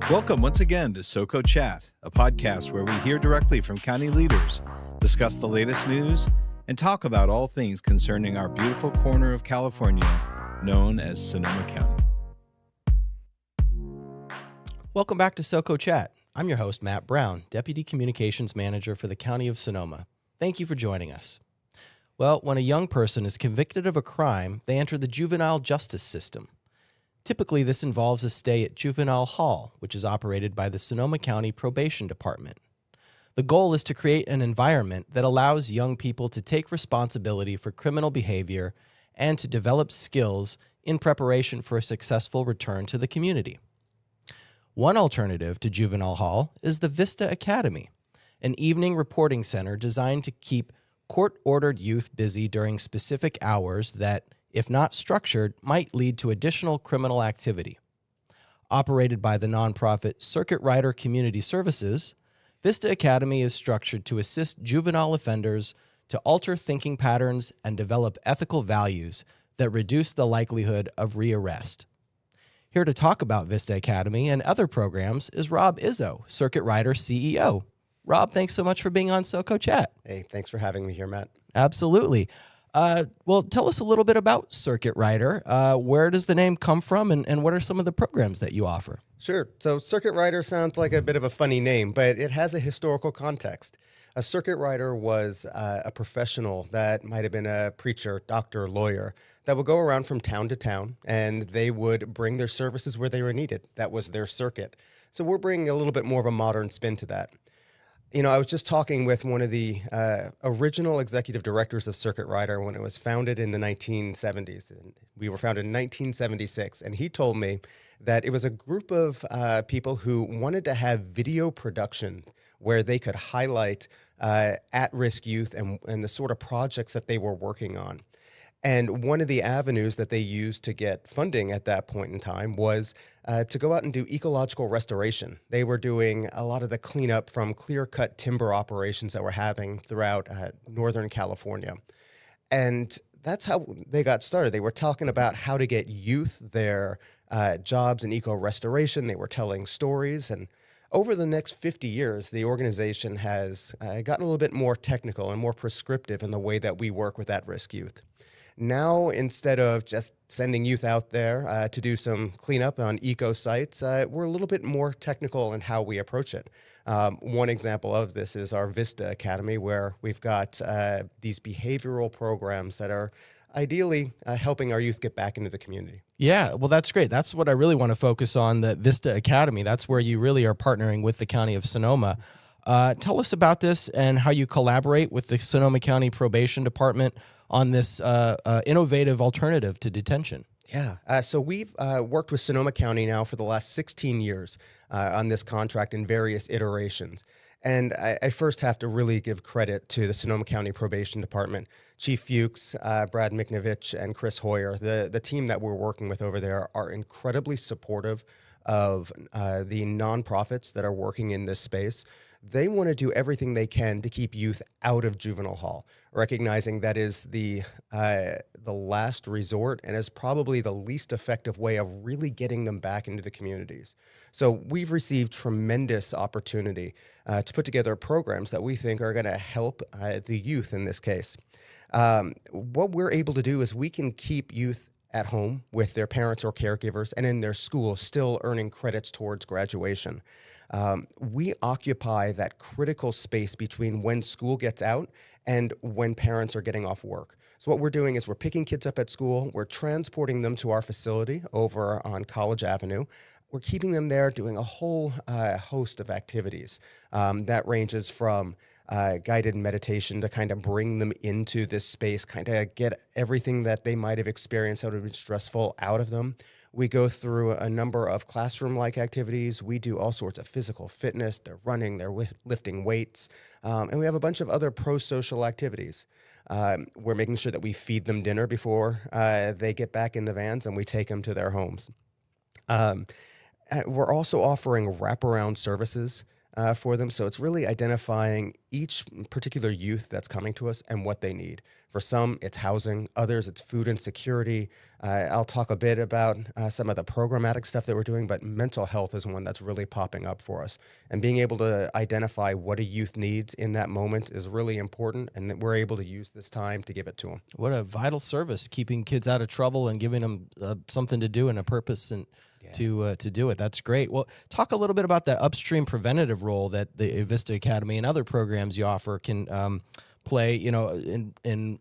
Welcome once again to SoCo Chat, a podcast where we hear directly from county leaders, discuss the latest news, and talk about all things concerning our beautiful corner of California known as Sonoma County. Welcome back to SoCo Chat. I'm your host, Matt Brown, Deputy Communications Manager for the County of Sonoma. Thank you for joining us. Well, when a young person is convicted of a crime, they enter the juvenile justice system. Typically, this involves a stay at Juvenile Hall, which is operated by the Sonoma County Probation Department. The goal is to create an environment that allows young people to take responsibility for criminal behavior and to develop skills in preparation for a successful return to the community. One alternative to Juvenile Hall is the Vista Academy, an evening reporting center designed to keep court-ordered youth busy during specific hours that, if not structured, might lead to additional criminal activity. Operated by the nonprofit Circuit Rider Community Services, Vista Academy is structured to assist juvenile offenders to alter thinking patterns and develop ethical values that reduce the likelihood of rearrest. Here to talk about Vista Academy and other programs is Rob Izzo, Circuit Rider CEO. Rob, thanks so much for being on SoCo Chat. Hey, thanks for having me here, Matt. Absolutely. Well, tell us a little bit about Circuit Rider. Where does the name come from, and what are some of the programs that you offer? Sure. So Circuit Rider sounds like a bit of a funny name, but it has a historical context. A circuit rider was a professional that might have been a preacher, doctor, lawyer, that would go around from town to town, and they would bring their services where they were needed. That was their circuit. So we're bringing a little bit more of a modern spin to that. You know, I was just talking with one of the original executive directors of Circuit Rider when it was founded in the 1970s. And we were founded in 1976, and he told me that it was a group of people who wanted to have video production where they could highlight at-risk youth and the sort of projects that they were working on. And one of the avenues that they used to get funding at that point in time was to go out and do ecological restoration. They were doing a lot of the cleanup from clear-cut timber operations that were happening throughout Northern California. And that's how they got started. They were talking about how to get youth their jobs in eco-restoration. They were telling stories. And over the next 50 years, the organization has gotten a little bit more technical and more prescriptive in the way that we work with at-risk youth. Now, instead of just sending youth out there to do some cleanup on eco sites, we're a little bit more technical in how we approach it. One example of this is our Vista Academy, where we've got these behavioral programs that are ideally helping our youth get back into the community. Yeah, well, that's great. That's what I really want to focus on, the Vista Academy. That's where you really are partnering with the County of Sonoma. Tell us about this and how you collaborate with the Sonoma County Probation Department on this innovative alternative to detention. Yeah, so we've worked with Sonoma County now for the last 16 years on this contract in various iterations. And I first have to really give credit to the Sonoma County Probation Department, Chief Fuchs, Brad Miknovich, and Chris Hoyer. The team that we're working with over there are incredibly supportive of the nonprofits that are working in this space. They want to do everything they can to keep youth out of juvenile hall, recognizing that is the last resort and is probably the least effective way of really getting them back into the communities. So we've received tremendous opportunity to put together programs that we think are going to help the youth in this case. What we're able to do is we can keep youth at home with their parents or caregivers and in their school still earning credits towards graduation. We occupy that critical space between when school gets out and when parents are getting off work. So what we're doing is we're picking kids up at school, we're transporting them to our facility over on College Avenue. We're keeping them there doing a whole host of activities that ranges from guided meditation to kind of bring them into this space, kind of get everything that they might have experienced that would have been stressful out of them. We go through a number of classroom-like activities. We do all sorts of physical fitness. They're running, they're lifting weights, and we have a bunch of other pro-social activities. We're making sure that we feed them dinner before they get back in the vans and we take them to their homes. We're also offering wraparound services for them. So it's really identifying each particular youth that's coming to us and what they need. For some, it's housing. Others, it's food insecurity. I'll talk a bit about some of the programmatic stuff that we're doing, but mental health is one that's really popping up for us. And being able to identify what a youth needs in that moment is really important, and that we're able to use this time to give it to them. What a vital service, keeping kids out of trouble and giving them something to do and a purpose and to do it. That's great. Well, talk a little bit about that upstream preventative role that the Vista Academy and other programs you offer can play, in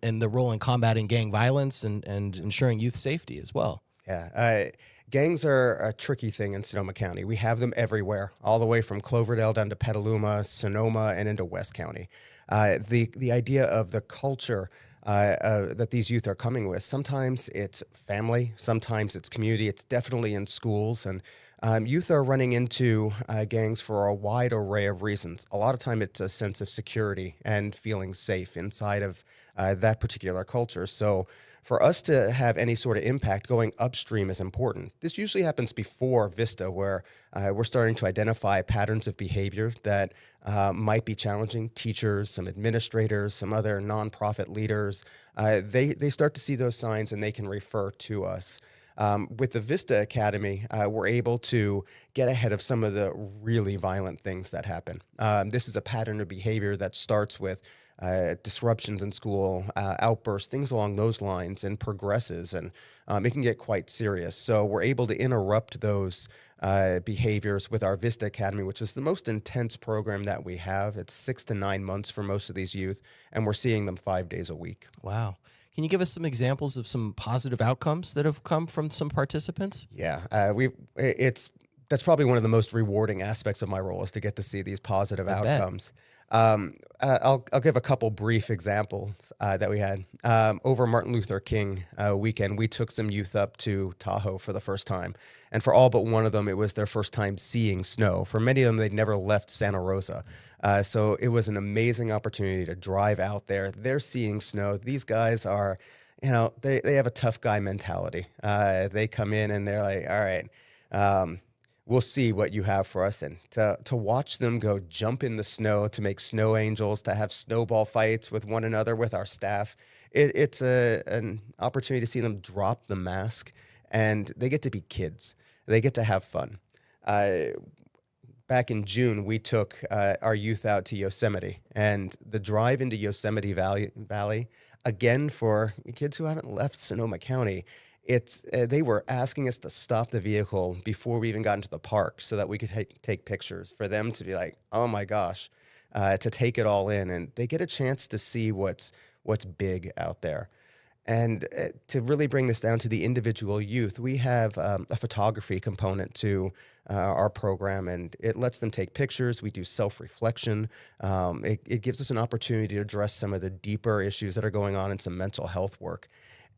the role in combating gang violence and ensuring youth safety as well. Yeah. Gangs are a tricky thing in Sonoma County. We have them everywhere, all the way from Cloverdale down to Petaluma, Sonoma, and into West County. The idea of the culture that these youth are coming with, sometimes it's family, sometimes it's community, it's definitely in schools. And youth are running into gangs for a wide array of reasons. A lot of time it's a sense of security and feeling safe inside of that particular culture. So for us to have any sort of impact, going upstream is important. This usually happens before Vista, where we're starting to identify patterns of behavior that might be challenging. Teachers, some administrators, some other nonprofit leaders, they start to see those signs and they can refer to us. With the Vista Academy, we're able to get ahead of some of the really violent things that happen. This is a pattern of behavior that starts with disruptions in school, outbursts, things along those lines, and progresses, and it can get quite serious. So we're able to interrupt those behaviors with our Vista Academy, which is the most intense program that we have. It's 6 to 9 months for most of these youth, and we're seeing them 5 days a week. Wow. Can you give us some examples of some positive outcomes that have come from some participants? Yeah, that's probably one of the most rewarding aspects of my role, is to get to see these positive outcomes. I'll give a couple brief examples that we had. Over Martin Luther King weekend, we took some youth up to Tahoe for the first time. And for all but one of them, it was their first time seeing snow. For many of them, they'd never left Santa Rosa. So it was an amazing opportunity to drive out there. They're seeing snow. These guys are, they have a tough guy mentality. They come in and they're like, all right, we'll see what you have for us. And to watch them go jump in the snow, to make snow angels, to have snowball fights with one another, with our staff, it's an opportunity to see them drop the mask, and they get to be kids. They get to have fun. Back in June, we took our youth out to Yosemite, and the drive into Yosemite Valley, again, for kids who haven't left Sonoma County, they were asking us to stop the vehicle before we even got into the park so that we could take pictures, for them to be like, oh my gosh, to take it all in. And they get a chance to see what's big out there. And to really bring this down to the individual youth, we have a photography component to our program, and it lets them take pictures. We do self-reflection. It gives us an opportunity to address some of the deeper issues that are going on in some mental health work.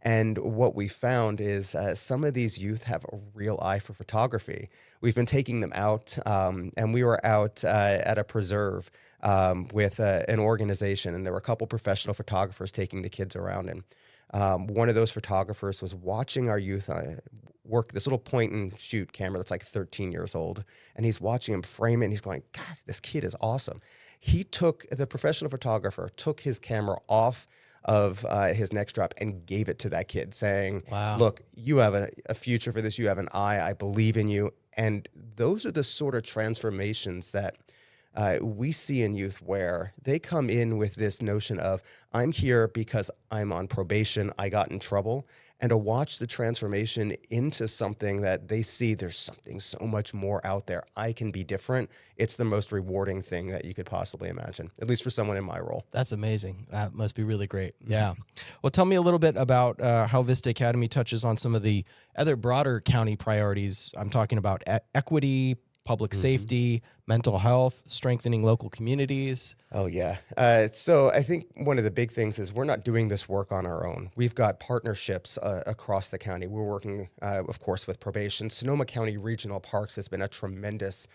And what we found is some of these youth have a real eye for photography. We've been taking them out, and we were out at a preserve with an organization, and there were a couple professional photographers taking the kids around. And one of those photographers was watching our youth work this little point and shoot camera that's like 13 years old, and he's watching him frame it, and he's going, God, this kid is awesome. The professional photographer took his camera off of his next drop and gave it to that kid, saying, wow, look, you have a future for this. You have an eye. I believe in you. And those are the sort of transformations that we see in youth, where they come in with this notion of, I'm here because I'm on probation, I got in trouble. And to watch the transformation into something that they see there's something so much more out there. I can be different. It's the most rewarding thing that you could possibly imagine, at least for someone in my role. That's amazing. That must be really great. Yeah. Well, tell me a little bit about how Vista Academy touches on some of the other broader county priorities. I'm talking about equity, public safety, mental health, strengthening local communities. Oh, yeah. So I think one of the big things is we're not doing this work on our own. We've got partnerships across the county. We're working, of course, with Probation. Sonoma County Regional Parks has been a tremendous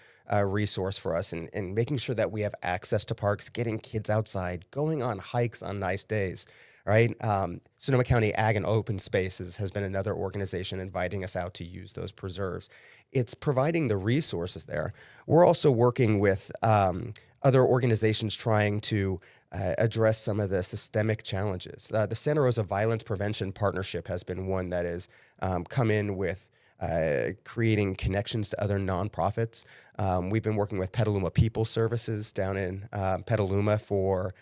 resource for us in making sure that we have access to parks, getting kids outside, going on hikes on nice days. Right? Sonoma County Ag and Open Spaces has been another organization inviting us out to use those preserves. It's providing the resources there. We're also working with other organizations trying to address some of the systemic challenges. The Santa Rosa Violence Prevention Partnership has been one that has come in with creating connections to other nonprofits. We've been working with Petaluma People Services down in Petaluma for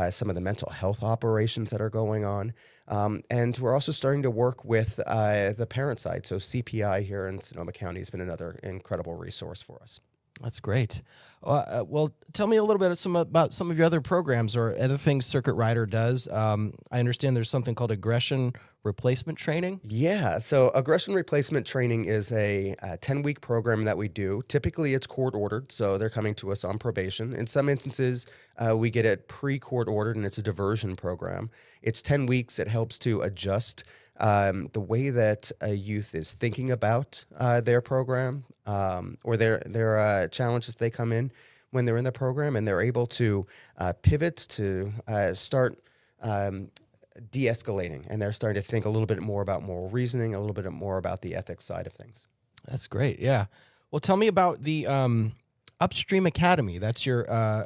some of the mental health operations that are going on. And we're also starting to work with the parent side. So CPI here in Sonoma County has been another incredible resource for us. That's great. Well, tell me a little bit about some of your other programs or other things Circuit Rider does. I understand there's something called aggression replacement training. Yeah, so aggression replacement training is a 10-week program that we do. Typically, it's court-ordered, so they're coming to us on probation. In some instances, we get it pre-court ordered, and it's a diversion program. It's 10 weeks. It helps to adjust the way that a youth is thinking about their program or their challenges they come in when they're in the program, and they're able to pivot to start de-escalating, and they're starting to think a little bit more about moral reasoning, a little bit more about the ethics side of things. That's great. Yeah. Well, tell me about the Upstream Academy. That's your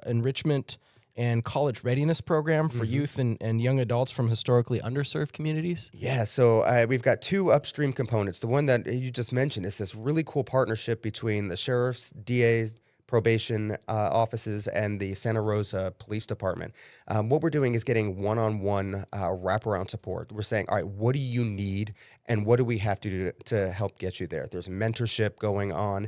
enrichment and college readiness program for youth and young adults from historically underserved communities? Yeah, so we've got two upstream components. The one that you just mentioned is this really cool partnership between the sheriff's, DA's, probation offices and the Santa Rosa Police Department. What we're doing is getting one-on-one wraparound support. We're saying, all right, what do you need and what do we have to do to help get you there? There's mentorship going on.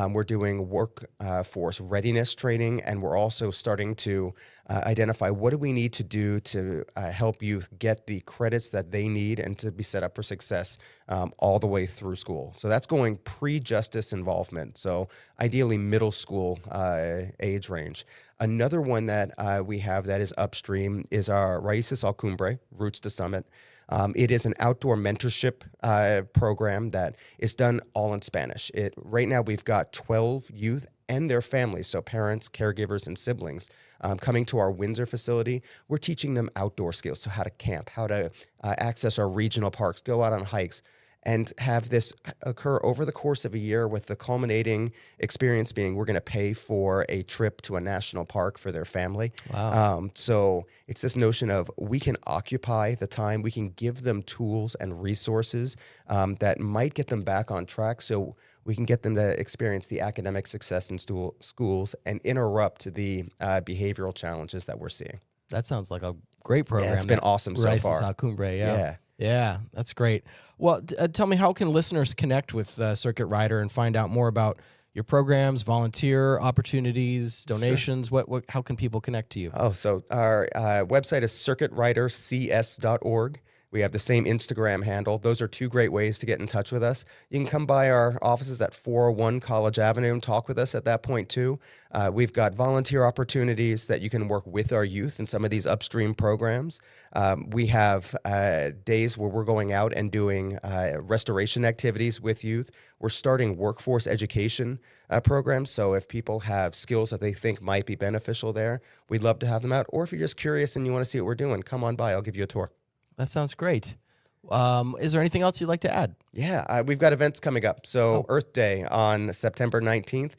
We're doing workforce readiness training, and we're also starting to identify what do we need to do to help youth get the credits that they need and to be set up for success all the way through school. So that's going pre-justice involvement. So ideally middle school age range. Another one that we have that is upstream is our Raíces al Cumbre, Roots to Summit. It is an outdoor mentorship program that is done all in Spanish. Right now we've got 12 youth and their families, so parents, caregivers, and siblings, coming to our Windsor facility. We're teaching them outdoor skills, so how to camp, how to access our regional parks, go out on hikes, and have this occur over the course of a year, with the culminating experience being we're going to pay for a trip to a national park for their family. Wow. So it's this notion of we can occupy the time, we can give them tools and resources that might get them back on track, so we can get them to experience the academic success in schools and interrupt the behavioral challenges that we're seeing. That sounds like a great program. Yeah, it's been awesome so far. Raíces al Cumbre, yeah, that's great. Well, tell me, how can listeners connect with Circuit Rider and find out more about your programs, volunteer opportunities, donations? Sure. How can people connect to you? Oh, so our website is circuitridercs.org. We have the same Instagram handle. Those are two great ways to get in touch with us. You can come by our offices at 401 College Avenue and talk with us at that point too. We've got volunteer opportunities that you can work with our youth in some of these upstream programs. We have days where we're going out and doing restoration activities with youth. We're starting workforce education programs. So if people have skills that they think might be beneficial there, we'd love to have them out. Or if you're just curious and you want to see what we're doing, come on by. I'll give you a tour. That sounds great. Is there anything else you'd like to add? Yeah, we've got events coming up. So Earth Day on September 19th,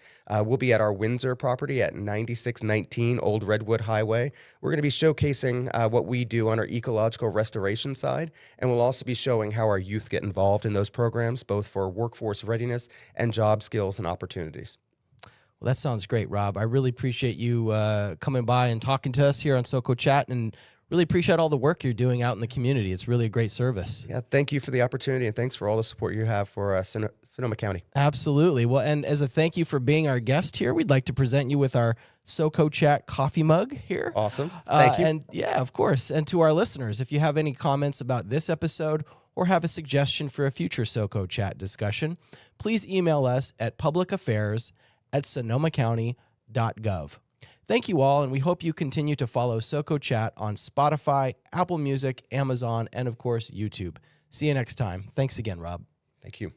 we'll be at our Windsor property at 9619 Old Redwood Highway. We're going to be showcasing what we do on our ecological restoration side, and we'll also be showing how our youth get involved in those programs, both for workforce readiness and job skills and opportunities. Well, that sounds great, Rob. I really appreciate you coming by and talking to us here on SoCo Chat, and really appreciate all the work you're doing out in the community. It's really a great service. Yeah, thank you for the opportunity, and thanks for all the support you have for Sonoma County. Absolutely. Well, and as a thank you for being our guest here, we'd like to present you with our SoCo Chat coffee mug here. Awesome. Thank you. And yeah, of course. And to our listeners, if you have any comments about this episode or have a suggestion for a future SoCo Chat discussion, please email us at publicaffairs@sonomacounty.gov. Thank you all, and we hope you continue to follow SoCo Chat on Spotify, Apple Music, Amazon, and of course, YouTube. See you next time. Thanks again, Rob. Thank you.